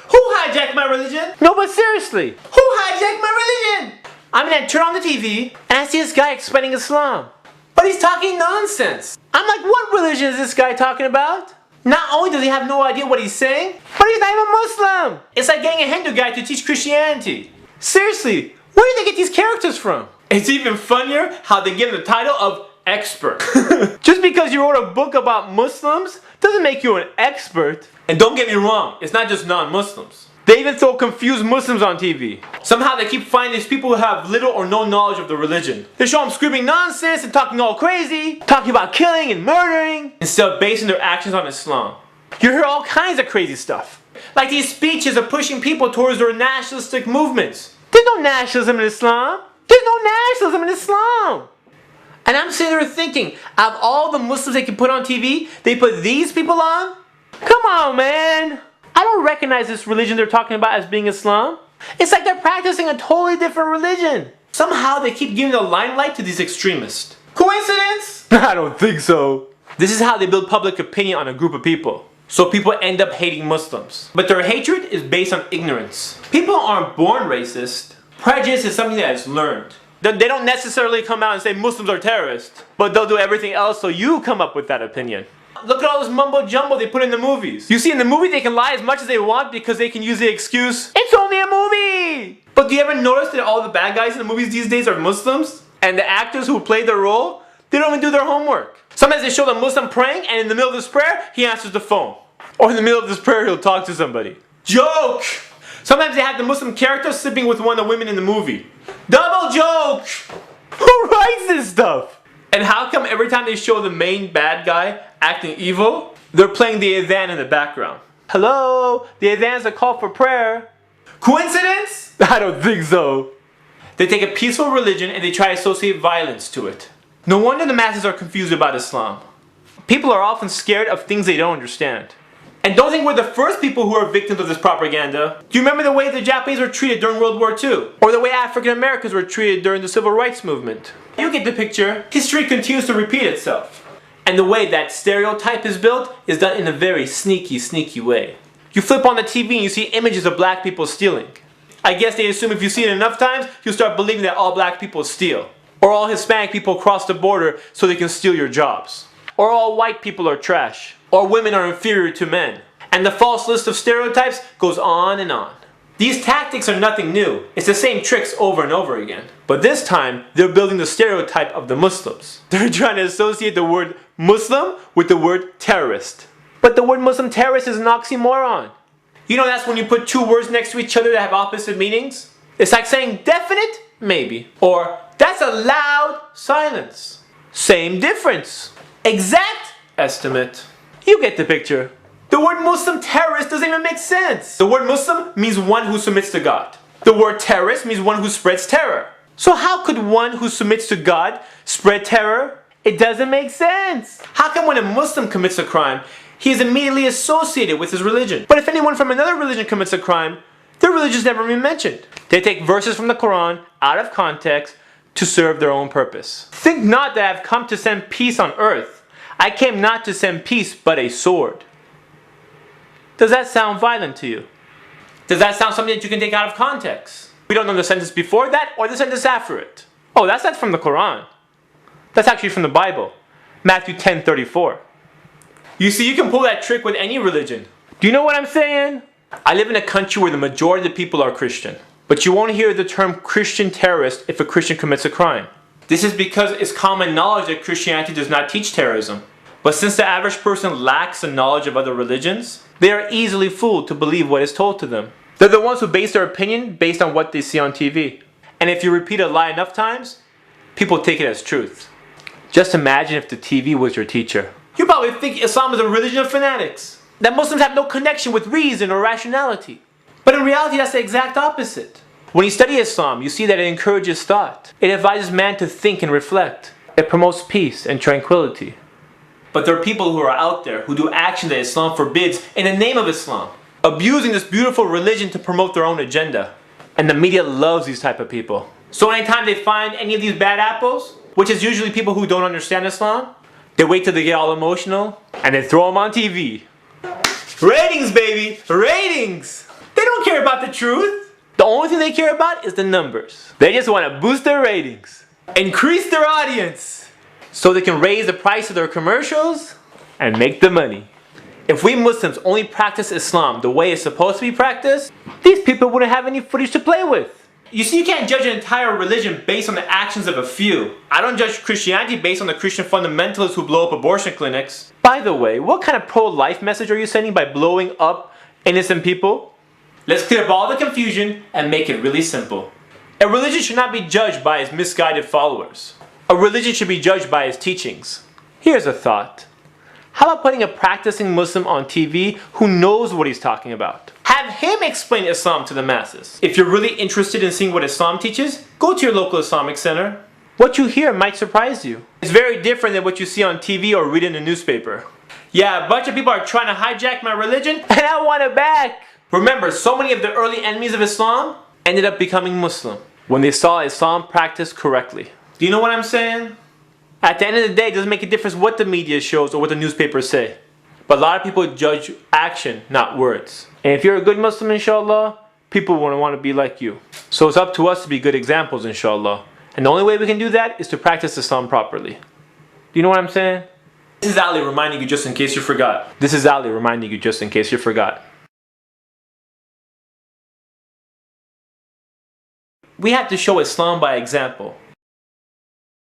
Who hijacked my religion? No, but seriously. Who hijacked my religion? I mean, I turn on the TV and I see this guy explaining Islam. But he's talking nonsense. I'm like, what religion is this guy talking about? Not only does he have no idea what he's saying, but he's not even Muslim. It's like getting a Hindu guy to teach Christianity. Seriously, where do they get these characters from? It's even funnier how they give him the title of expert. Just because you wrote a book about Muslims doesn't make you an expert. And don't get me wrong, it's not just non-Muslims. They even throw confused Muslims on TV. Somehow they keep finding these people who have little or no knowledge of the religion. They show them screaming nonsense and talking all crazy, talking about killing and murdering, instead of basing their actions on Islam. You hear all kinds of crazy stuff. Like these speeches are pushing people towards their nationalistic movements. There's no nationalism in Islam. There's no nationalism in Islam. And I'm sitting there thinking, out of all the Muslims they can put on TV, they put these people on? Come on, man. I don't recognize this religion they're talking about as being Islam. It's like they're practicing a totally different religion. Somehow they keep giving the limelight to these extremists. Coincidence? I don't think so. This is how they build public opinion on a group of people. So people end up hating Muslims. But their hatred is based on ignorance. People aren't born racist. Prejudice is something that is learned. They don't necessarily come out and say Muslims are terrorists, but they'll do everything else so you come up with that opinion. Look at all this mumbo jumbo they put in the movies. You see, in the movie they can lie as much as they want because they can use the excuse, it's only a movie! But do you ever notice that all the bad guys in the movies these days are Muslims? And the actors who play their role, they don't even do their homework. Sometimes they show the Muslim praying and in the middle of this prayer, he answers the phone. Or in the middle of this prayer, he'll talk to somebody. Joke! Sometimes they have the Muslim character sleeping with one of the women in the movie. Double joke! Who writes this stuff? And how come every time they show the main bad guy acting evil, they're playing the adhan in the background? Hello? The adhan is a call for prayer. Coincidence? I don't think so. They take a peaceful religion and they try to associate violence to it. No wonder the masses are confused about Islam. People are often scared of things they don't understand. And don't think we're the first people who are victims of this propaganda. Do you remember the way the Japanese were treated during World War II? Or the way African Americans were treated during the Civil Rights Movement? You get the picture. History continues to repeat itself. And the way that stereotype is built is done in a very sneaky way. You flip on the TV and you see images of black people stealing. I guess they assume if you see it enough times, you'll start believing that all black people steal. Or all Hispanic people cross the border so they can steal your jobs. Or all white people are trash. Or women are inferior to men. And the false list of stereotypes goes on and on. These tactics are nothing new. It's the same tricks over and over again. But this time, they're building the stereotype of the Muslims. They're trying to associate the word Muslim with the word terrorist. But the word Muslim terrorist is an oxymoron. You know that's when you put two words next to each other that have opposite meanings? It's like saying definite, maybe. Or that's a loud silence. Same difference. Exact estimate. You get the picture. The word Muslim terrorist doesn't even make sense. The word Muslim means one who submits to God. The word terrorist means one who spreads terror. So how could one who submits to God spread terror? It doesn't make sense. How come when a Muslim commits a crime, he is immediately associated with his religion? But if anyone from another religion commits a crime, their religion's never been mentioned. They take verses from the Quran out of context to serve their own purpose. Think not that I have come to send peace on earth. I came not to send peace, but a sword. Does that sound violent to you? Does that sound something that you can take out of context? We don't know the sentence before that or the sentence after it. Oh, that's not from the Quran. That's actually from the Bible. Matthew 10:34. You see, you can pull that trick with any religion. Do you know what I'm saying? I live in a country where the majority of the people are Christian. But you won't hear the term Christian terrorist if a Christian commits a crime. This is because it's common knowledge that Christianity does not teach terrorism. But since the average person lacks the knowledge of other religions, they are easily fooled to believe what is told to them. They're the ones who base their opinion based on what they see on TV. And if you repeat a lie enough times, people take it as truth. Just imagine if the TV was your teacher. You probably think Islam is a religion of fanatics. That Muslims have no connection with reason or rationality. But in reality, that's the exact opposite. When you study Islam, you see that it encourages thought. It advises man to think and reflect. It promotes peace and tranquility. But there are people who are out there who do action that Islam forbids in the name of Islam, abusing this beautiful religion to promote their own agenda. And the media loves these type of people. So anytime they find any of these bad apples, which is usually people who don't understand Islam, They wait till they get all emotional and they throw them on TV. Ratings, baby! Ratings! They don't care about the truth. The only thing they care about is the numbers. They just want to boost their ratings, increase their audience, so they can raise the price of their commercials and make the money. If we Muslims only practice Islam the way it's supposed to be practiced, these people wouldn't have any footage to play with. You see, you can't judge an entire religion based on the actions of a few. I don't judge Christianity based on the Christian fundamentalists who blow up abortion clinics. By the way, what kind of pro-life message are you sending by blowing up innocent people? Let's clear up all the confusion and make it really simple. A religion should not be judged by its misguided followers. A religion should be judged by its teachings. Here's a thought. How about putting a practicing Muslim on TV who knows what he's talking about? Have him explain Islam to the masses. If you're really interested in seeing what Islam teaches, go to your local Islamic center. What you hear might surprise you. It's very different than what you see on TV or read in the newspaper. Yeah, a bunch of people are trying to hijack my religion, and I want it back. Remember, so many of the early enemies of Islam ended up becoming Muslim when they saw Islam practiced correctly. Do you know what I'm saying? At the end of the day, it doesn't make a difference what the media shows or what the newspapers say. But a lot of people judge action, not words. And if you're a good Muslim, inshallah, people want to be like you. So it's up to us to be good examples, inshallah. And the only way we can do that is to practice Islam properly. Do you know what I'm saying? This is Ali reminding you just in case you forgot. This is Ali reminding you just in case you forgot. We have to show Islam by example.